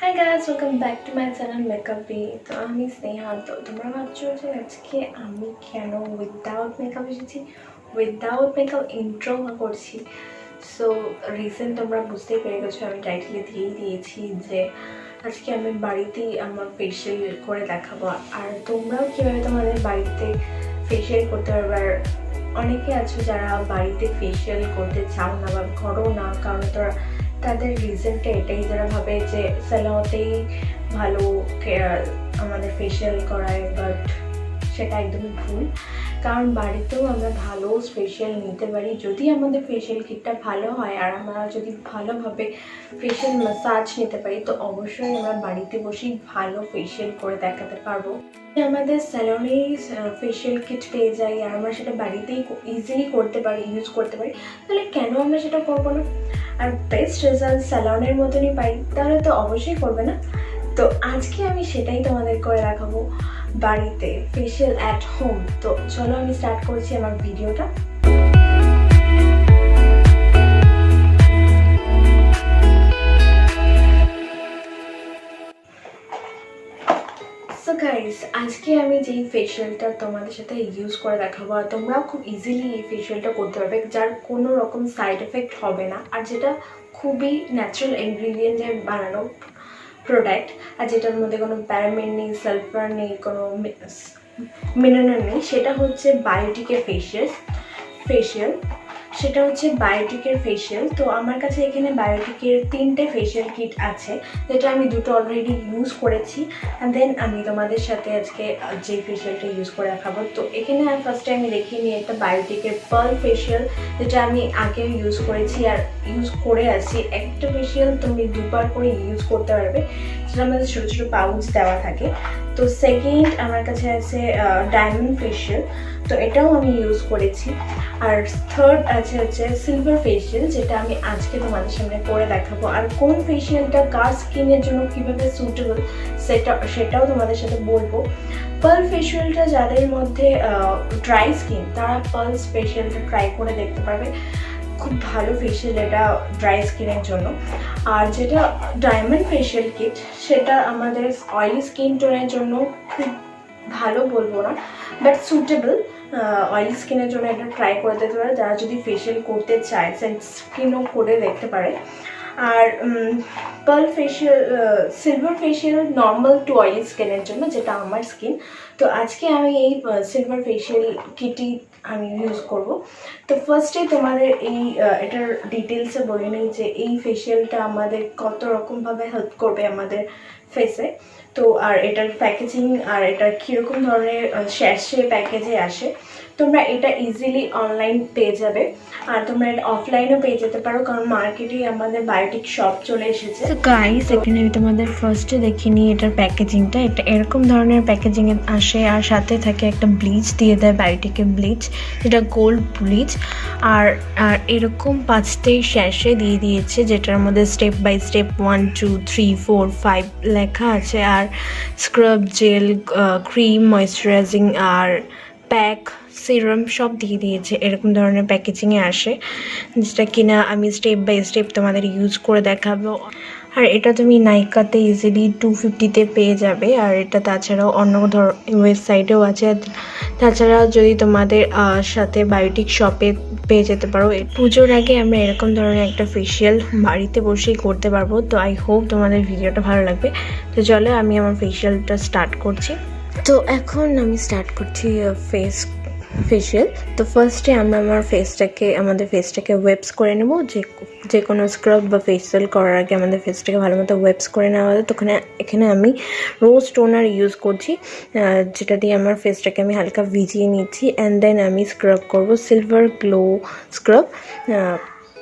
Hi guys, welcome back to my channel makeupbee. তো আমি স্নেহা। তো তোমরা ভাবছো যে আজকে আমি কেন উইদাউট মেকআপ এসেছি, উইদাউট মেকআপ ইন্ট্রো করছি। সো রিজন তোমরা বুঝতেই পেরে গেছো, আমি টাইটেলে দিয়েই দিয়েছি যে আজকে আমি বাড়িতেই আমার ফেশিয়াল করে দেখাবো। আর তোমরাও কীভাবে তোমাদের বাড়িতে ফেশিয়াল করতে পারবে। আর অনেকে আছো যারা বাড়িতে ফেশিয়াল করতে চাও না বা করো না, কারণ তোরা তাদের রিজনটা এটাই, যারা ভাবে যে স্যালনেতেই ভালো আমাদের ফেশিয়াল করায়, বাট সেটা একদমই ভুল। কারণ বাড়িতেও আমরা ভালো ফেশিয়াল নিতে পারি যদি আমাদের ফেশিয়াল কিটটা ভালো হয়, আর আমরা যদি ভালোভাবে ফেশিয়াল ম্যাসাজ নিতে পারি তো অবশ্যই আমরা বাড়িতে বসেই ভালো ফেশিয়াল করে দেখাতে পারবো। আমাদের স্যালনেই ফেশিয়াল কিট পেয়ে যাই আর আমরা সেটা বাড়িতেই ইজিলি করতে পারি, ইউজ করতে পারি, তাহলে কেন আমরা সেটা করবো না? আর বেস্ট রেজাল্ট স্যালনের মতনই পাই, তাহলে তো অবশ্যই করবে না। তো আজকে আমি সেটাই তোমাদের করে দেখাবো, বাড়িতে ফেশিয়াল অ্যাট হোম। তো চলো আমি স্টার্ট করছি আমার ভিডিওটা। সো গাইস, আজকে আমি যেই ফেশিয়ালটা তোমাদের সাথে ইউজ করে দেখাবো, আর তোমরাও খুব ইজিলি এই ফেশিয়ালটা করতে পারবে, যার কোনো রকম সাইড এফেক্ট হবে না, আর যেটা খুবই ন্যাচারাল ইনগ্রিডিয়েন্টে বানানো প্রোডাক্ট, আর যেটার মধ্যে কোনো প্যারাবেন নেই, সালফার নেই, কোনো মিনারেল নেই, সেটা হচ্ছে বায়োটিকের ফেশিয়াল। সেটা হচ্ছে বায়োটিকের ফেশিয়াল। তো আমার কাছে এখানে বায়োটিকের 3টে ফেশিয়াল কিট আছে, যেটা আমি দুটো অলরেডি ইউজ করেছি, অ্যান্ড দেন আমি তোমাদের সাথে আজকে যে ফেশিয়ালটা ইউজ করে দেখাবো। তো এখানে ফার্স্টে আমি দেখিয়ে নিই একটা বায়োটিকের পার্ল ফেশিয়াল, যেটা আমি আগেও ইউজ করেছি আর ইউজ করে আসছি। একটা ফেশিয়াল তুমি দুবার করে ইউজ করতে পারবে, যেটা আমাদের ছোটো ছোটো পাউচ দেওয়া থাকে। তো সেকেন্ড আমার কাছে আছে ডায়মন্ড ফেশিয়াল, তো এটাও আমি ইউজ করেছি। আর থার্ড আছে হচ্ছে সিলভার ফেশিয়াল, যেটা আমি আজকে তোমাদের সামনে করে দেখাবো। আর কোন ফেশিয়ালটা কার স্কিনের জন্য কীভাবে সুটেবল সেটাও তোমাদের সাথে বলবো। পার্ল ফেশিয়ালটা যাদের মধ্যে ড্রাই স্কিন, তারা পার্ল ফেশিয়ালটা ট্রাই করে দেখতে পারবে, খুব ভালো ফেশিয়াল এটা ড্রাই স্কিনের জন্য। আর যেটা ডায়মন্ড ফেশিয়াল কিট, সেটা আমাদের অয়েলি স্কিন টোনের জন্য খুব ভালো বলবো না, বাট সুটেবল অয়েলি স্কিনের জন্য এটা ট্রাই করে দেখতে পারে, যারা যদি ফেশিয়াল করতে চায় স্কিনও করে দেখতে পারে। আর pearl facial silver facial normal to oily স্কিনের জন্য, যেটা আমার স্কিন। তো আজকে আমি এই সিলভার ফেশিয়াল কিটই আমি ইউজ করব। তো ফার্স্টে তোমাদের এটার ডিটেলসে বলে নিই যে এই ফেশিয়ালটা আমাদের কত রকমভাবে হেল্প করবে আমাদের ফেসে। তো আর এটার প্যাকেজিং আর এটা কীরকম ধরনের স্যাশে প্যাকেজে আসে, তোমরা এটা ইজিলি অনলাইন পেয়ে যাবে, আর তোমরা এটা অফলাইনও পেয়ে যেতে পারো, কারণ মার্কেটে আমাদের বায়োটিক শপ চলে এসেছে। তো গাইস, এখানে আমি তোমাদের ফার্স্টে দেখিয়ে নিই এটার প্যাকেজিংটা। এটা এরকম ধরনের প্যাকেজিংয়ে আসে, আর সাথে থাকে একটা ব্লিচ দিয়ে দেয়, বায়োটিকের ব্লিচ, যেটা গোল্ড ব্লিচ। আর এরকম 5টে স্যাশে দিয়ে দিয়েছে, যেটার মধ্যে স্টেপ বাই স্টেপ 1 2 3 4 5 লেখা আছে। আর স্ক্রাব, জেল, ক্রিম, ময়েশ্চারাইজিং আর প্যাক, সিরাম সব দিয়ে দিয়েছে। এরকম ধরনের প্যাকেজিংয়ে আসে, যেটা কিনা আমি স্টেপ বাই স্টেপ তোমাদের ইউজ করে দেখাবো। আর এটা তুমি নাইকাতে ইজিলি 250-তে পেয়ে যাবে। আর এটা তাছাড়াও অন্য ওয়েবসাইটেও আছে। তাছাড়া যদি তোমাদের সাথে বায়োটিক শপে পেয়ে যেতে পারো। পুজোর আগে আমরা এরকম ধরনের একটা ফেশিয়াল বাড়িতে বসেই করতে পারবো। তো আই হোপ তোমাদের ভিডিওটা ভালো লাগবে। তো চলো আমি আমার ফেশিয়ালটা স্টার্ট করছি। তো এখন আমি স্টার্ট করছি ফেশিয়াল। তো ফার্স্টে আমরা আমাদের ফেসটাকে ওয়েবস করে নেব। যে কোনো স্ক্রাব বা ফেশিয়াল করার আগে আমাদের ফেসটাকে ভালো মতো ওয়েবস করে নেওয়া হয়। তো এখানে আমি রোজ টোনার ইউজ করছি, যেটা দিয়ে আমার ফেসটাকে আমি হালকা ভিজিয়ে নিচ্ছি। অ্যান্ড দেন আমি স্ক্রাব করব সিলভার গ্লো স্ক্রাব।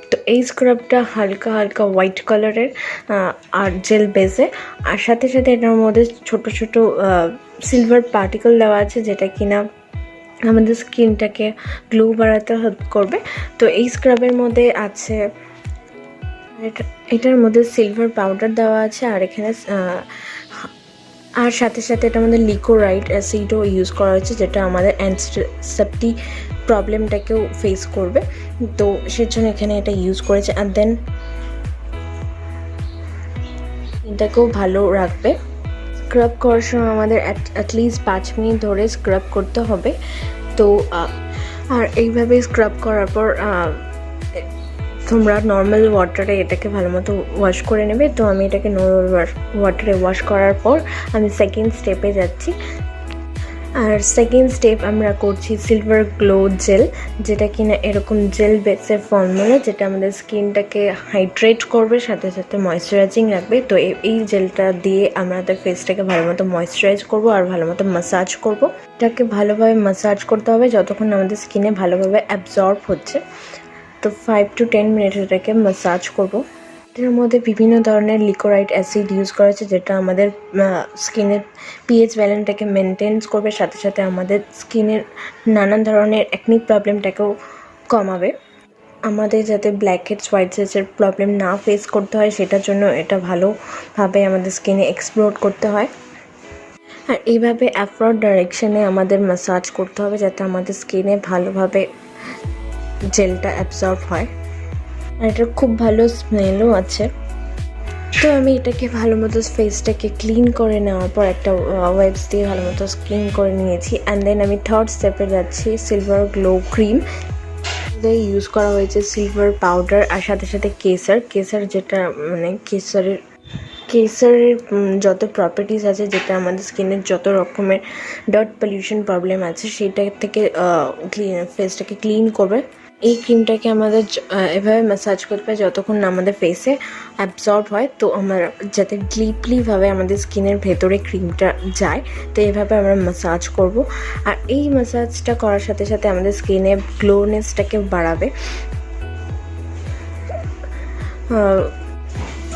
তো এই স্ক্রাবটা হালকা হালকা হোয়াইট কালারের আর জেল বেসে, আর সাথে সাথে এটার মধ্যে ছোট ছোট সিলভার পার্টিকেল দেওয়া আছে, যেটা কিনা আমাদের স্কিনটাকে গ্লো বাড়াতে হেল্প করবে। তো এই স্ক্রাবের মধ্যে আছে, এটার মধ্যে সিলভার পাউডার দেওয়া আছে, আর এখানে আর সাথে সাথে এটার মধ্যে লিকোরাইড অ্যাসিডও ইউজ করা হয়েছে, যেটা আমাদের অ্যান্টিসেপ্টিক প্রবলেমটাকেও ফেস করবে। তো সেজন্য এখানে এটা ইউজ করেছে। আর দেন এটাকেও ভালো রাখবে। স্ক্রাব করার সময় আমাদের অ্যাটলিস্ট 5 মিনিট ধরে স্ক্রাব করতে হবে। তো আর এইভাবে স্ক্রাব করার পর তোমরা নর্মাল ওয়াটারে এটাকে ভালো মতো ওয়াশ করে নেবে। তো আমি এটাকে নর্মাল ওয়াটারে ওয়াশ করার পর আমি সেকেন্ড স্টেপে যাচ্ছি। আর সেকেন্ড স্টেপ আমরা করছি সিলভার গ্লো জেল, যেটা কিনা এরকম জেল বেসের ফর্মুলা, যেটা আমাদের স্কিনটাকে হাইড্রেট করবে, সাথে সাথে ময়েশ্চারাইজিং রাখবে। তো এই জেলটা দিয়ে আমাদের ফেসটাকে ভালো মতো ময়েশ্চারাইজ করবো আর ভালো মতো মাসাজ করবো। এটাকে ভালোভাবে মাসাজ করতে হবে যতক্ষণ আমাদের স্কিনে ভালোভাবে অ্যাবজর্ব হচ্ছে। তো 5 to 10 মিনিট এটাকে মাসাজ করবো। এটার মধ্যে বিভিন্ন ধরনের লিকোরাইড অ্যাসিড ইউজ করা হয়েছে, যেটা আমাদের স্কিনের পিএইচ ব্যালেন্সটাকে মেনটেন করবে, সাথে সাথে আমাদের স্কিনের নানান ধরনের অ্যাকনি প্রবলেমটাকেও কমাবে। আমাদের যাতে ব্ল্যাক হেডস হোয়াইট হেডসের প্রবলেম না ফেস করতে হয়, সেটার জন্য এটা ভালোভাবে আমাদের স্কিনে এক্সপ্লোর করতে হয়। আর এইভাবে অ্যাফ্রড ডাইরেকশানে আমাদের ম্যাসাজ করতে হবে, যাতে আমাদের স্কিনে ভালোভাবে জেলটা অ্যাবজর্ব হয়। আর এটার খুব ভালো স্মেলও আছে। তো আমি এটাকে ভালো মতো ফেসটাকে ক্লিন করে নেওয়ার পর একটা ওয়াইপস দিয়ে ভালো মতো ক্লিন করে নিয়েছি। অ্যান্ড দেন আমি থার্ড স্টেপে যাচ্ছি সিলভার গ্লো ক্রিম। ইউজ করা হয়েছে সিলভার পাউডার আর সাথে সাথে কেসার, যেটা মানে কেসারের যত প্রপার্টিস আছে, যেটা আমাদের স্কিনের যত রকমের ডট পলিউশন প্রবলেম আছে সেটা থেকে ফেসটাকে ক্লিন করবে। এই ক্রিমটাকে আমাদের এভাবে ম্যাসাজ করতে হয় যতক্ষণ না আমাদের ফেসে অ্যাবজর্ব হয়। তো আমরা যাতে ডিপলিভাবে আমাদের স্কিনের ভেতরে ক্রিমটা যায়, তো এইভাবে আমরা ম্যাসাজ করব। আর এই ম্যাসাজটা করার সাথে সাথে আমাদের স্কিনে গ্লোনেসটাকে বাড়াবে।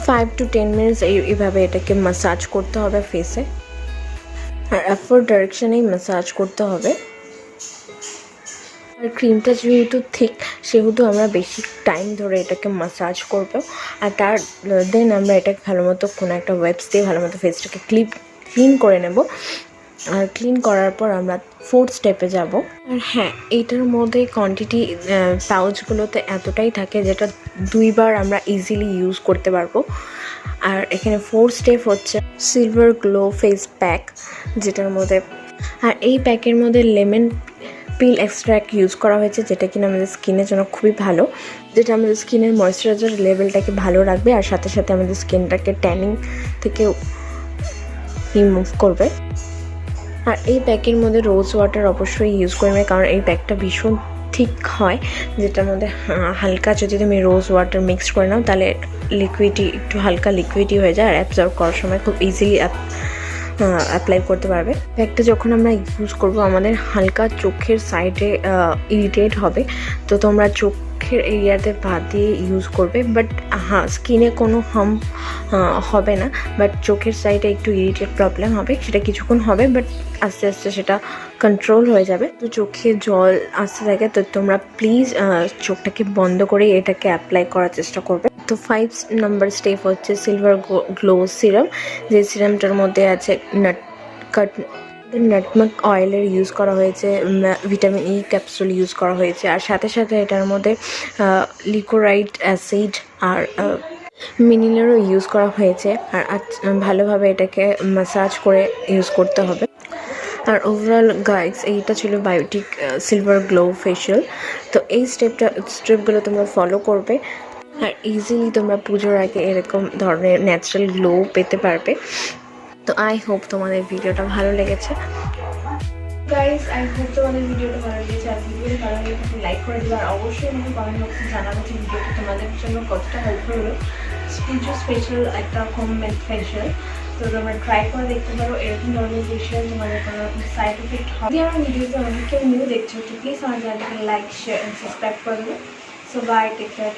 5 to 10 মিনিটস এইভাবে এটাকে ম্যাসাজ করতে হবে ফেসে। আর অ্যাফোর্ড ডাইরেকশানেই ম্যাসাজ করতে হবে। আর ক্রিমটা যেহেতু থিক, সেহেতু আমরা বেশি টাইম ধরে এটাকে ম্যাসাজ করবো। আর দেন আমরা এটাকে ভালো মতো কোনো একটা ওয়েবস দিয়ে ভালো মতো ফেসটাকে ক্লিন করে নেব। আর ক্লিন করার পর আমরা ফোর্থ স্টেপে যাব। আর হ্যাঁ, এইটার মধ্যে কোয়ান্টিটি পাউচগুলোতে এতটাই থাকে যেটা 2 বার আমরা ইজিলি ইউজ করতে পারবো। আর এখানে ফোর্থ স্টেপ হচ্ছে সিলভার গ্লো ফেস প্যাক, যেটার মধ্যে আর এই প্যাকের মধ্যে লেমন পিল এক্সট্রাক্ট ইউজ করা হয়েছে, যেটা কিনা আমাদের স্কিনের জন্য খুবই ভালো, যেটা আমাদের স্কিনের ময়েশ্চারাইজার লেভেলটাকে ভালো রাখবে আর সাথে সাথে আমাদের স্কিনটাকে ট্যানিং থেকে রিমুভ করবে। আর এই প্যাকের মধ্যে রোজ ওয়াটার অবশ্যই ইউজ করবে, কারণ এই প্যাকটা ভীষণ ঠিক হয়, যেটার মধ্যে হালকা যদি তুমি রোজ ওয়াটার মিক্স করে নাও, তাহলে একটু হালকা লিকুইডই হয়ে যায় আর অ্যাবজর্ব করার সময় খুব ইজিলি অ্যাপ্লাই করতে পারবে। প্যাকটা যখন আমরা ইউজ করব, আমাদের হালকা চোখের সাইডে ইরিটেট হবে, তো তোমরা চোখের এরিয়াতে বাদ দিয়ে ইউজ করবে। বাট হ্যাঁ, স্কিনে কোনো হার্ম হবে না, বাট চোখের সাইডে একটু ইরিটেট প্রবলেম হবে, সেটা কিছুক্ষণ হবে, বাট আস্তে আস্তে সেটা কন্ট্রোল হয়ে যাবে। তো চোখে জল আসতে থাকে, তো তোমরা প্লিজ চোখটাকে বন্ধ করে এটাকে অ্যাপ্লাই করার চেষ্টা করবে। তো 5 নম্বর স্টেপ হচ্ছে সিলভার গ্লো সিরাম, যে সিরামটার মধ্যে আছে নাটমেগ অয়েলের ইউজ করা হয়েছে, ভিটামিন ই ক্যাপসুল ইউজ করা হয়েছে, আর সাথে সাথে এটার মধ্যে লিকোরাইড অ্যাসিড আর মিনারেলও ইউজ করা হয়েছে। আর ভালোভাবে এটাকে ম্যাসাজ করে ইউজ করতে হবে। আর ওভারঅল গাইস, এইটা ছিল বায়োটিক সিলভার গ্লো ফেশিয়াল। তো এই স্টেপগুলো তোমরা ফলো করবে আর ইজিলি তোমরা পুজোর আগে এরকম ধরনের ন্যাচারাল গ্লো পেতে পারবে। তো আই হোপ তোমাদের ভিডিওটা ভালো লেগেছে। গাইস, আই হোপ তোমাদের ভিডিওটা ভালো লেগেছে। আর ভিডিওটা ভালো লেগেছে লাইক করে দিও, আর অবশ্যই আমাকে কমেন্ট বক্সে জানাবে যে ভিডিওটা তোমাদের জন্য কতটা হেল্পফুল হলো। পুজো স্পেশাল একটা হোমমেড ফেশিয়াল, তো তোমরা ট্রাই করে দেখতে পারো। এরকম ধরনের ফেশিয়াল তোমাদের কোনো রকম সাইড এফেক্ট হবে। যদি আমার ভিডিওতে অনেক কেউ নিউ দেখছো, তো প্লিজ আমার চ্যানেলটাকে লাইক, শেয়ার অ্যান্ড সাবস্ক্রাইব করে দেবে। So bye, take care.